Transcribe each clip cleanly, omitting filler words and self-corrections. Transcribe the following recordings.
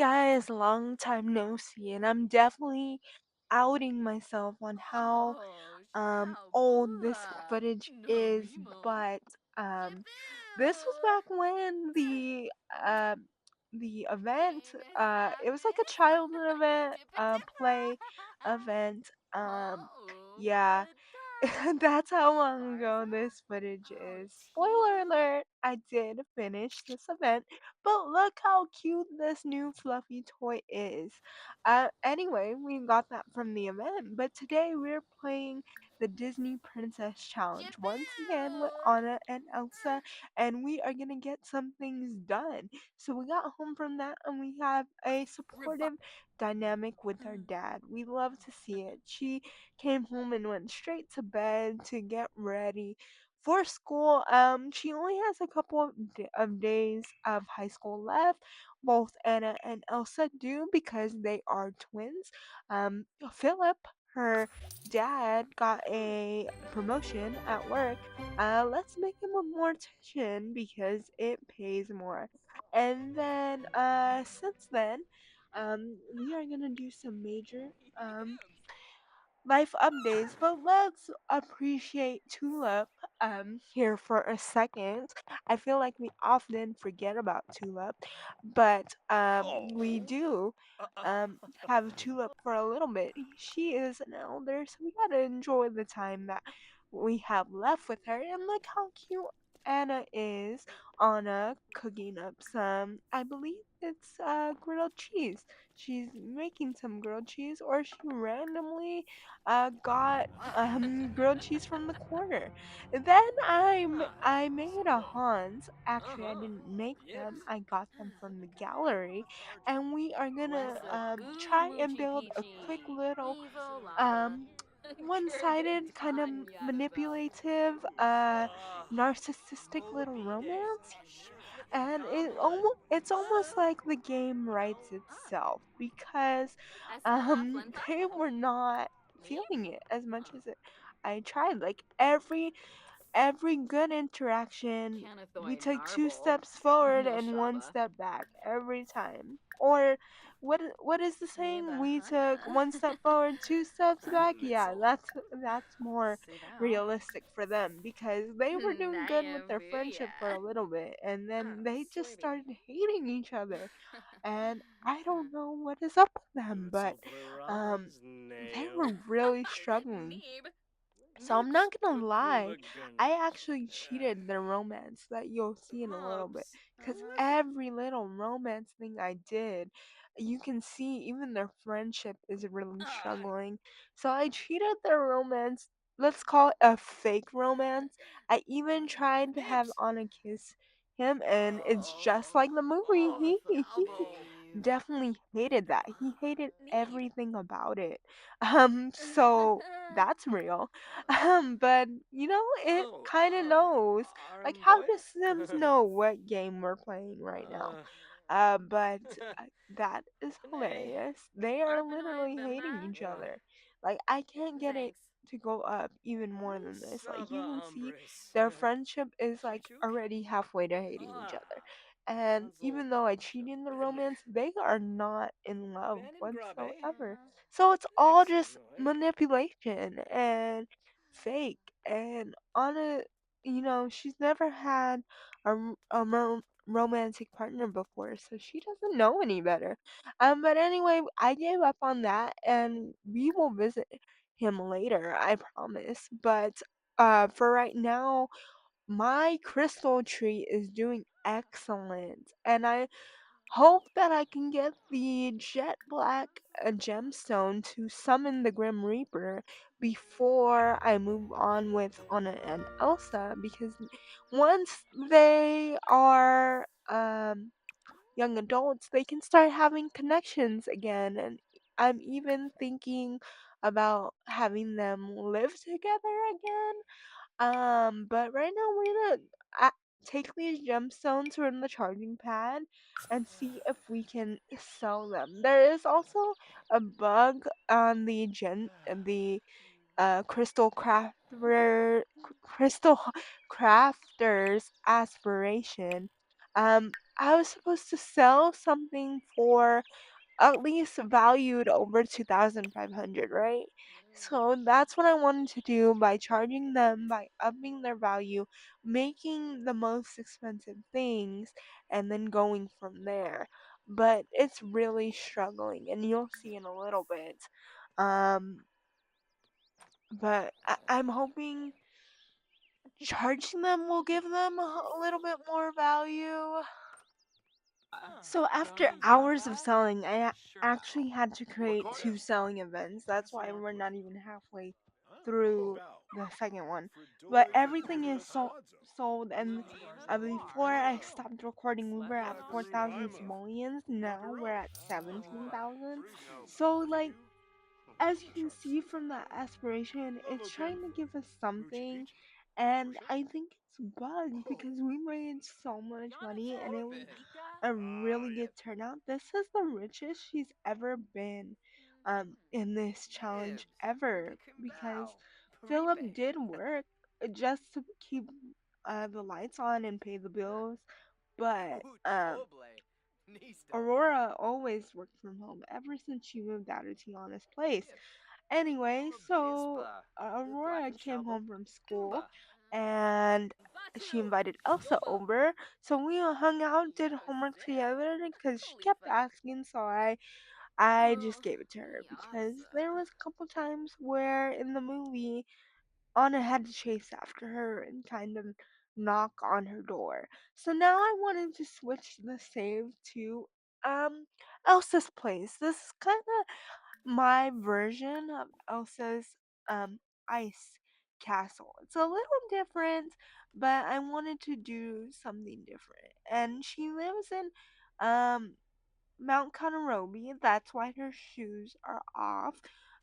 guys, long time no see, and I'm definitely outing myself on how Oh, shut up. old this Ugh. footage is, Norimo. but um this was Chill. back when the event it was like a childhood event, play event. Oh, Yeah, but that's how long ago Barza? this footage Oh, is. Spoiler Timu? alert, I did finish this event, but look how cute this new fluffy toy is. Anyway, we got that from the event, but today we're playing the Disney Princess Challenge once again with Chill. Anna and Elsa, and we are gonna get some things done. So we got home from that, and we have a Revive. supportive dynamic with our dad. We love to see it. She came home and went straight to bed to get ready for school. She only has a couple of days of high school left. Both Anna and Elsa do because they are twins. Philip, her dad, got a promotion at work. Let's make him a mortician because it pays more. And then, since then, we are gonna do some major life updates, but let's appreciate Tulip here for a second. I feel like we often forget about Tulip, but we Oh. do have Tulip for a little bit. She is an elder, so we gotta enjoy the time that we have left with her. And look how cute Anna is on cooking up some, I believe it's grilled cheese. She's making some grilled cheese, or she randomly got grilled cheese from the corner. Then I made a Hans. Actually, I didn't make Yes. them. I got them from the gallery, and we are gonna What's up, try and Moochie build a quick Peachy? little Evo Lava. um one-sided kind of Kanyada. manipulative Uh, narcissistic little Hopi romance days. here, and Come. it's almost like the game writes itself because Esta they Planta? were not Me? feeling it as much as I tried. Like every good interaction, we Canathoy took two Narble. steps forward No and one Shaba. step back every time. Or what is the saying? Neba We took Hana. one step forward, two steps back. Yeah, Mitzel. that's more Sit out. realistic for them because they were doing good with Diane their friendship for Booyah. a little bit, and then they just Sweetie. started hating each other. And I don't know what is up with them, but um, Utsopraraz they nail. were really struggling. Neeb. So I'm not Next gonna lie, Kakulagan. I actually cheated the romance that you'll see in a little bit. Hugs. Because Uh-huh. every little romance thing I did, you can see even their friendship is really Ah. struggling. So I cheated their romance. Let's call it a fake romance. I even tried to have Nibs. Anna kiss him, and it's just Oh. like the movie. Oh, He Thabo. Steve. definitely hated that. He hated Neeb. everything about it. So that's real. But it Oh, kind of knows. Like, Arm how boy? does Sims know what game we're playing right now? uh, But that is nay. hilarious. They are Arpanoi literally hating Bimna. each other. Like, I can't get it Thanks. to go up even more Hmm, than this. Like, you Saba can see Ambris. their friendship is like Chichuk? already halfway to hating each Ah, other. And Hazel. even though I cheated in the romance, they are not in love Ben and Grabbe? whatsoever. Uh-huh. So it's all just Excellent. manipulation and fake. And Anna, she's never had a romantic partner before, so she doesn't know any better. But anyway, I gave up on that, and we will visit him later, I promise. But for right now, my crystal tree is doing excellent, and I hope that I can get the jet black gemstone to summon the Grim Reaper before I move on with Anna and Elsa, because once they are young adults, they can start having connections again, and I'm even thinking about having them live together again. But right now we're gonna take these gemstones from the charging pad and see if we can sell them. There is also a bug on the crystal crafters aspiration. I was supposed to sell something for at least valued over 2,500, right? So that's what I wanted to do by charging them, by upping their value, making the most expensive things, and then going from there. But it's really struggling, and you'll see in a little bit. Um, but I'm hoping charging them will give them a little bit more value. So after hours of selling, actually had to create two selling events. That's why we're not even halfway through the second one. But everything is sold, and before I stopped recording, we were at 4,000 simoleons. Now we're at 17,000. So like, as you can see from that aspiration, it's trying to give us something, and I think it's bugged because we made so much money and it was a really good turnout. This is the richest she's ever been in this challenge ever because Philip did work just to keep the lights on and pay the bills, but Aurora always worked from home ever since she moved out of Tiana's place. Anyway, so Aurora came home from school and she invited Elsa over. So we hung out, did homework together because she kept asking. So I just gave it to her because there was a couple times where in the movie Anna had to chase after her and kind of knock on her door. So now I wanted to switch the save to um Elsa's place. This is kind of my version of Elsa's um ice castle. It's a little different, but I wanted to do something different. And she lives in um Mount Conarobi. That's why her shoes are off.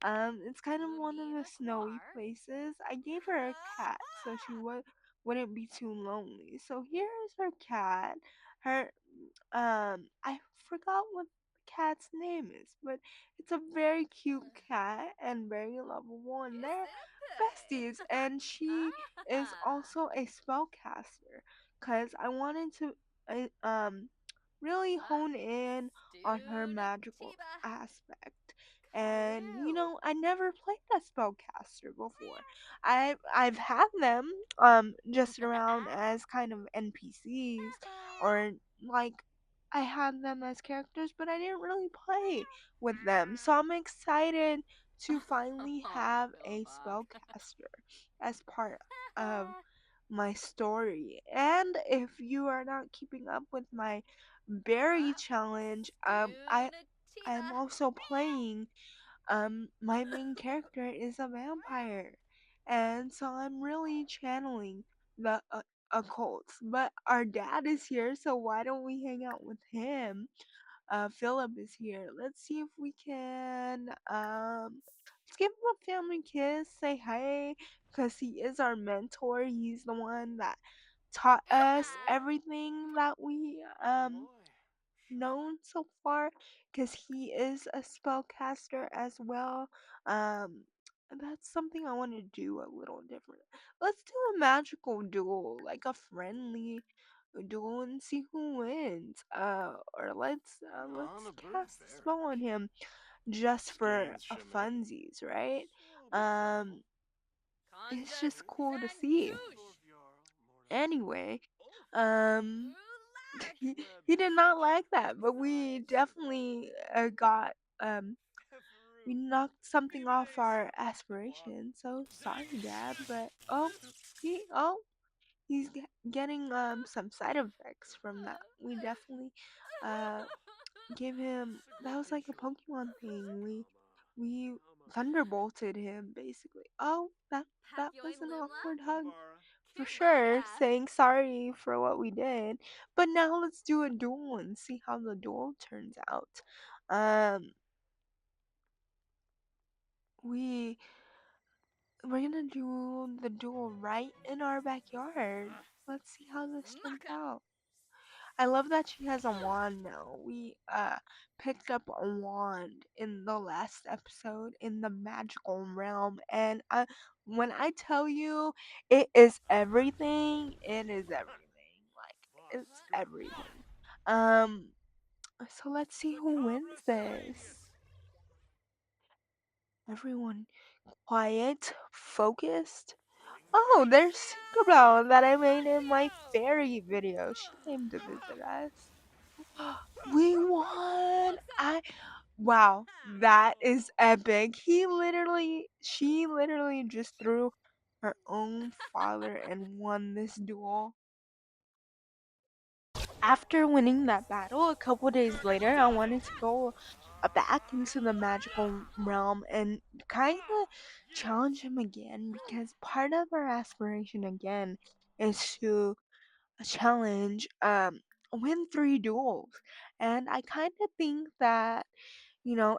It's kind of one of the snowy places. I gave her a cat so she wouldn't be too lonely. So here is her cat. Her I forgot what the cat's name is, but it's a very cute cat and very lovable, and they're besties. And she is also a spellcaster, cause I wanted to really hone in on her magical aspect. And I never played a spellcaster before. I've had them just around as kind of NPCs, or like I had them as characters, but I didn't really play with them. So I'm excited to finally have a spellcaster as part of my story. And if you are not keeping up with my berry challenge, I'm also playing my main character is a vampire. And so I'm really channeling the occults. But our dad is here, so why don't we hang out with him? Philip is here. Let's see if we can let's give him a family kiss, say hi, because he is our mentor. He's the one that taught us everything that we known so far, because he is a spellcaster as well. Um, that's something I want to do a little different. Let's do a magical duel, like a friendly duel, and see who wins. Or let's cast a spell on him just for a funsies, right? Um, it's just cool to see. Anyway, um, he did not like that, but we definitely got we knocked something off our aspiration. So sorry, Dad, but he's getting some side effects from that. We definitely uh gave him, that was like a Pokemon thing. We thunderbolted him basically. Oh, that was an awkward hug for sure, saying sorry for what we did. But now let's do a duel and see how the duel turns out. Um, we we're gonna do the duel right in our backyard. Let's see how this turns out. I love that she has a wand now. We picked up a wand in the last episode in the magical realm, and when I tell you it is everything, it is everything. Like, it's everything. Um, so let's see who wins this. Everyone quiet, focused. Oh, there's Tinkerbell that I made in my fairy video. She came to visit us. We won! Wow, that is epic. She literally just threw her own father and won this duel. After winning that battle, a couple days later, I wanted to go back into the magical realm and kind of challenge him again because part of our aspiration again is to challenge win 3 duels. And I kind of think that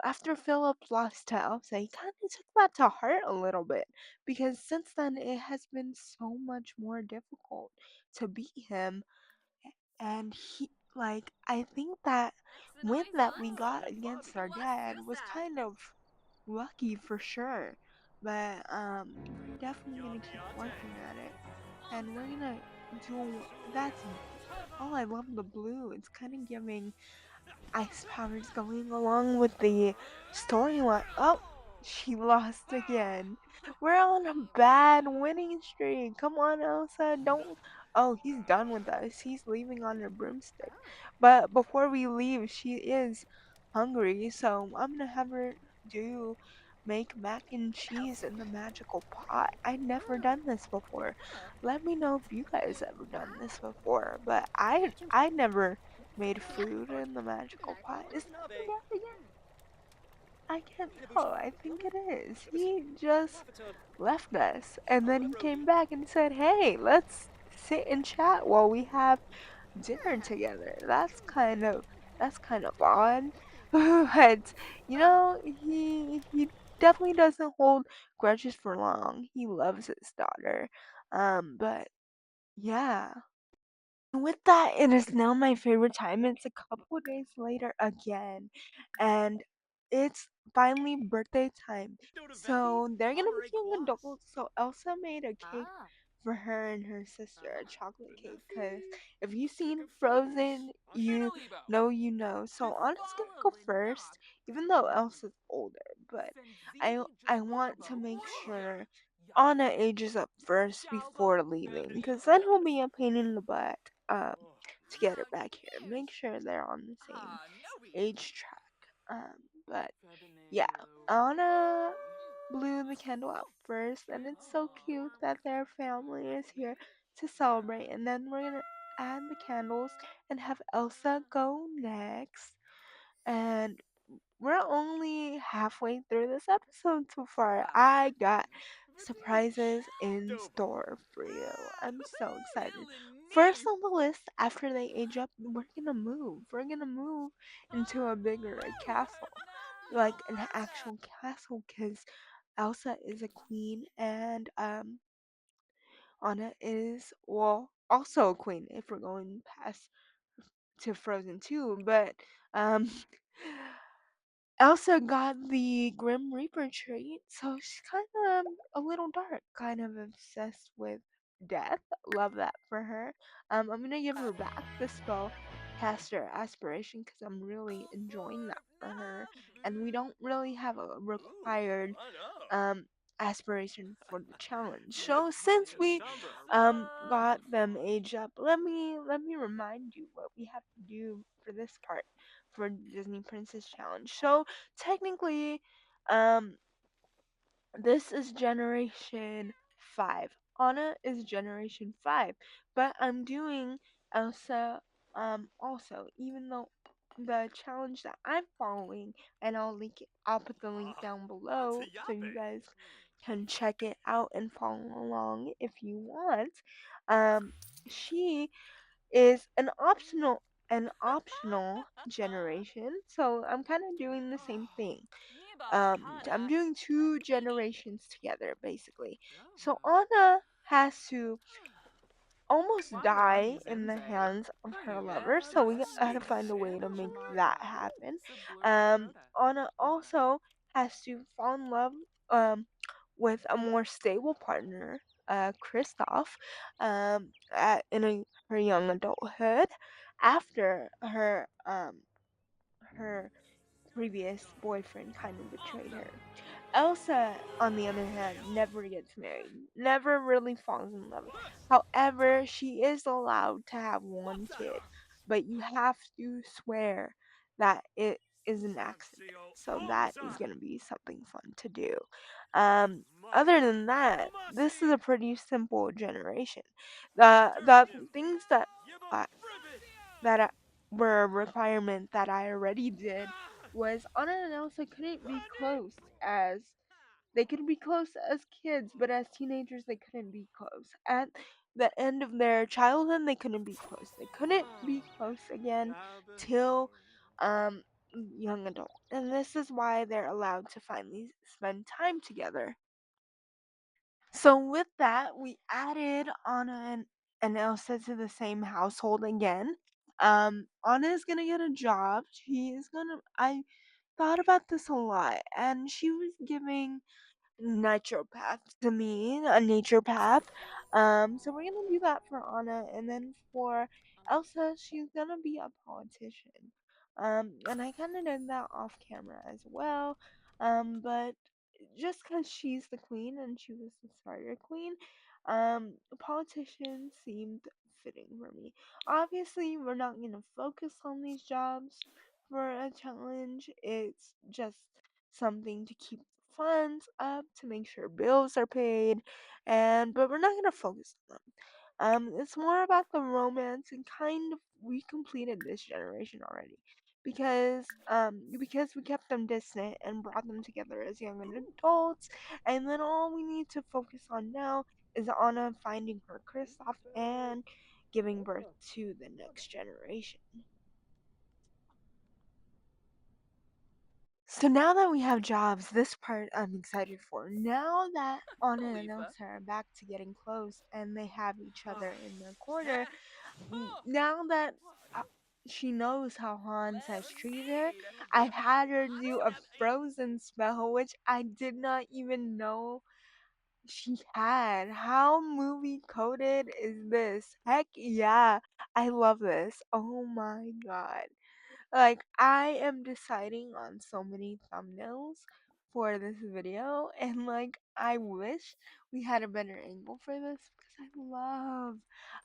after Philip lost to Elsa, he kind of took that to heart a little bit because since then it has been so much more difficult to beat him. And I think that win that we got against our dad was kind of lucky for sure. But we're definitely gonna keep working at it, and we're gonna do that's. Oh, I love the blue. It's kind of giving ice powers going along with the storyline. Oh, she lost again. We're on a bad winning streak. Come on, Elsa. Don't. Oh, he's done with us. He's leaving on her broomstick. But before we leave, she is hungry, so I'm gonna have her do make mac and cheese in the magical pot. I've never done this before. Let me know if you guys ever done this before. But I never made food in the magical pot. Is that the death again? I can't tell. I think it is. He just left us and then he came back and said, "Hey, let's sit and chat while we have dinner together." That's kind of odd. But he definitely doesn't hold grudges for long. He loves his daughter. But yeah. With that, it is now my favorite time. It's a couple days later again, and it's finally birthday time. So they're gonna be young adults. So Elsa made a cake for her and her sister, a chocolate cake. Cause if you've seen Frozen, you know. So Anna's gonna go first, even though Elsa's older. But I want to make sure Anna ages up first before leaving, cause then he'll be a pain in the butt to get her back here. Make sure they're on the same age track. But yeah, Anna blew the candle out first, and it's so cute that their family is here to celebrate. And then we're gonna add the candles and have Elsa go next. And we're only halfway through this episode so far. I got surprises in store for you. I'm so excited. First on the list, after they age up, we're gonna move. We're gonna move into a bigger castle, like an actual castle, because Elsa is a queen and Anna is, well, also a queen if we're going past to Frozen 2, but um Elsa got the Grim Reaper trait, so she's kind of a little dark, kind of obsessed with death. Love that for her. I'm gonna give her back the spell caster aspiration because I'm really enjoying that for her, and we don't really have a required um aspiration for the challenge. So since we got them age up, let me remind you what we have to do for this part for Disney Princess Challenge. So technically, um this is generation 5. Anna is generation 5, but I'm doing Elsa also, even though the challenge that I'm following, and I'll put the link down below so you guys can check it out and follow along if you want. She is an optional generation, so I'm kind of doing the same thing. I'm doing 2 generations together basically. So Anna has to almost die in the hands of her lover, so we gotta find a way to make that happen. Anna also has to fall in love um with a more stable partner, Kristoff, her young adulthood. after her previous boyfriend kind of betrayed her. Elsa, on the other hand, never gets married, never really falls in love. However, she is allowed to have one kid, but you have to swear that it is an accident. So that is going to be something fun to do. Other than that, this is a pretty simple generation. The things uh, that were a requirement that I already did was Anna and Elsa couldn't be close as they could be close as kids, but as teenagers they couldn't be close. At the end of their childhood they couldn't be close. They couldn't be close again till um young adult. And this is why they're allowed to finally spend time together. So with that, we added Anna and Elsa to the same household again. Anna is gonna get a job. She is gonna. I thought about this a lot, and she was giving naturopath to me, a nature path. So we're gonna do that for Anna, and then for Elsa, she's gonna be a politician. And I kind of did that off camera as well. But just because she's the queen and she was the starter queen, politician seemed fitting for me. Obviously, we're not gonna focus on these jobs for a challenge. It's just something to keep funds up to make sure bills are paid, and but we're not gonna focus on them. It's more about the romance and kind of we completed this generation already because we kept them distant and brought them together as young adults, and then all we need to focus on now is Anna finding her Kristoff and giving birth to the next generation. So now that we have jobs, this part I'm excited for. Now that Anna and Elsa are back to getting close and they have each other in their corner, now that uh, she knows how Hans has treated her, I had her do a frozen spell, which I did not even know she had. How movie coded is this? Heck yeah, I love this. Oh my god. Like, I am deciding on so many thumbnails for this video, and like, I wish we had a better angle for this because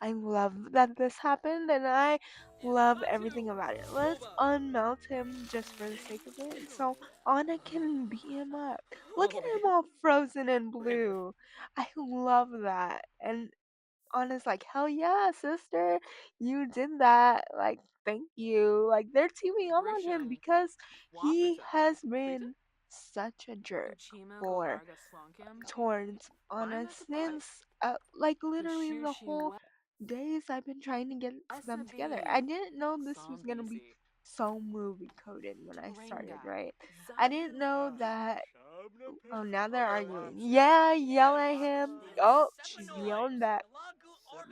I love that this happened, and I love everything about it. Let's unmelt him just for the sake of it, so Anna can beat him up. Look at him all frozen in blue. I love that, and Anna's like, hell yeah, sister, you did that. Like, thank you. Like, they're teaming up on him because he has been such a jerk for towards Anna since, like, literally the whole days I've been trying to get them together. I didn't know this was gonna be so movie coded when I started, right? I didn't know that. Oh, now they're arguing. Yeah, yell at him. Oh, she's yelling back.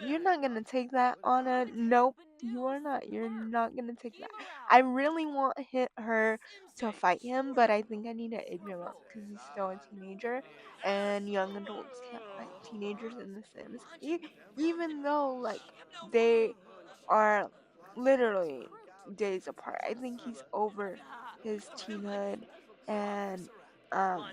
You're not gonna take that, Anna. Nope, you are not. You're not gonna take that. I really want her to fight him, but I think I need to age him up because he's still a teenager, and young adults can't fight teenagers in The Sims. Even though like they are literally days apart. I think he's over his teenhood and um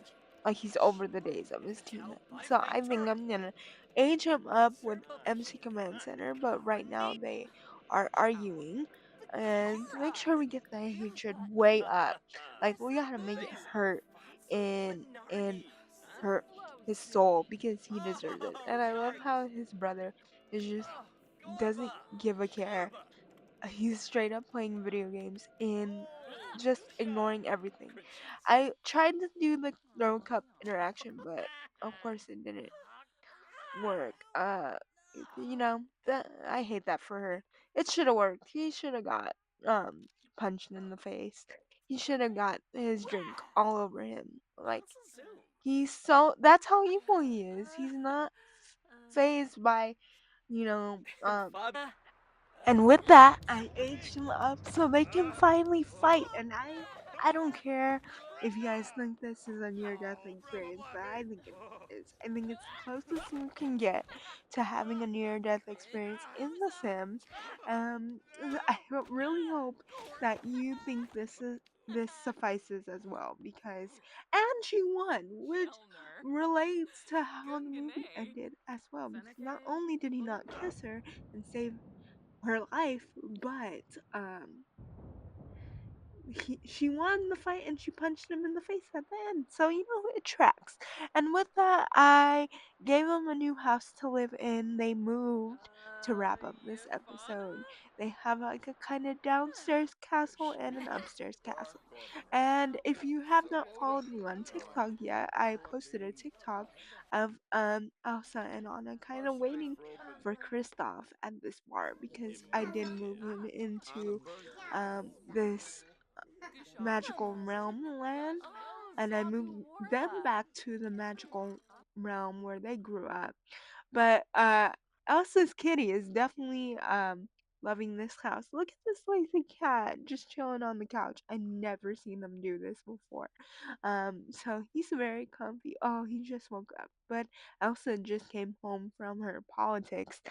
like he's over the days of his teenhood. So I think I'm gonna age him up with MC Command Center, but right now they are arguing and to make sure we get the hatred way up. Like we gotta make it hurt in hurt his soul because he deserves it. And I love how his brother is just doesn't give a care. He's straight up playing video games and just ignoring everything. I tried to do the throw cup interaction, but of course it didn't work. I hate that for her. It should have worked. He should have got punched in the face. He should have got his drink all over him. Like he's so that's how evil he is. He's not phased by you know and with that, I aged him up so they can finally fight. And I don't care if you guys think this is a near death experience, but I think it is. I think it's the closest you can get to having a near death experience in The Sims. I really hope that you think this suffices as well because and she won, which relates to how the movie ended as well. Because not only did he not kiss her and save her life, but she won the fight and she punched him in the face at the end. So, it tracks. And with that, I gave them a new house to live in. They moved to wrap up this episode. They have like a kind of downstairs castle and an upstairs castle. And if you have not followed me on TikTok yet, I posted a TikTok of Elsa and Anna kind of waiting for Kristoff at this bar because I did move him into this magical realm land and I moved them back to the magical realm where they grew up. But Elsa's kitty is definitely loving this house. Look at this lazy cat just chilling on the couch. I never seen them do this before. So he's very comfy. Oh, he just woke up. But Elsa just came home from her politics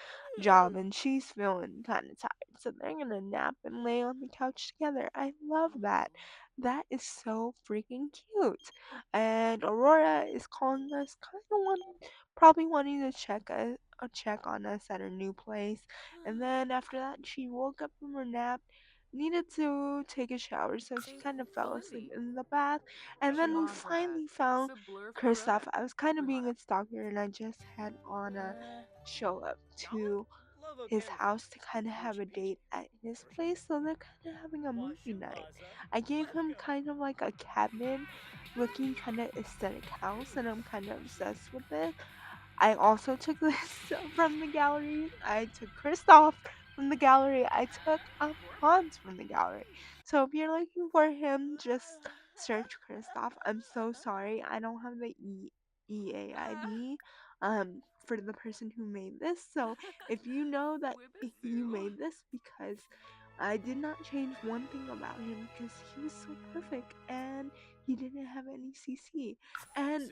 job and she's feeling kind of tired. So they're gonna nap and lay on the couch together. I love that. That is so freaking cute. And Aurora is calling us kind of probably wanting to check on us at her new place. And then after that, she woke up from her nap, needed to take a shower, so she kind of fell asleep in the bath. And then we finally found Kristoff. I was kind of being a stalker, and I just had Anna show up to his house to kind of have a date at his place, so they're kind of having a movie night. I gave him kind of like a cabin looking kind of aesthetic house, and I'm kind of obsessed with it. I also took this from the gallery. I took Kristoff from the gallery. I took Hans from the gallery. So if you're looking for him, just search Kristoff. I'm so sorry. I don't have the EAID for the person who made this. So if you know that you made this because I did not change one thing about him because he was so perfect and he didn't have any CC. And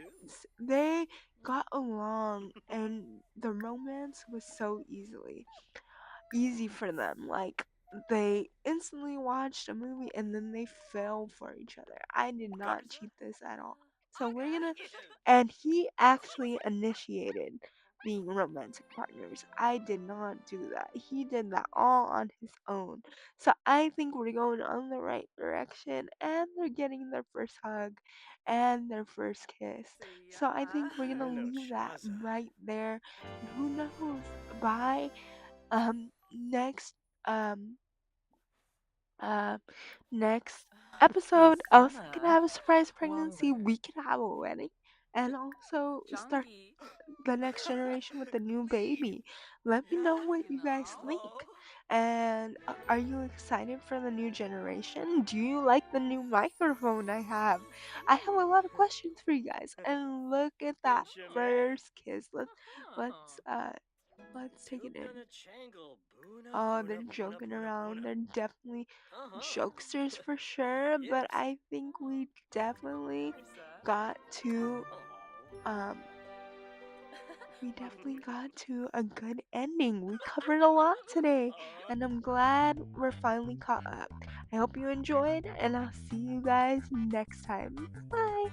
they got along and the romance was so easy for them. Like they instantly watched a movie and then they fell for each other. I did not cheat this at all. So we're gonna and he actually initiated being romantic partners. I did not do that. He did that all on his own. So I think we're going on the right direction and they're getting their first hug and their first kiss. So I think we're gonna leave that right there. And who knows? By next um uh next episode, Elsa can have a surprise pregnancy. We can have a wedding, and also start the next generation with a new baby. Let me know what you guys think. And are you excited for the new generation? Do you like the new microphone I have? I have a lot of questions for you guys. And look at that first kiss. Let's uh let's take it in. Oh, they're joking around. They're definitely jokesters for sure, but I think got to um we definitely got to a good ending. We covered a lot today, and I'm glad we're finally caught up. I hope you enjoyed, and I'll see you guys next time. Bye.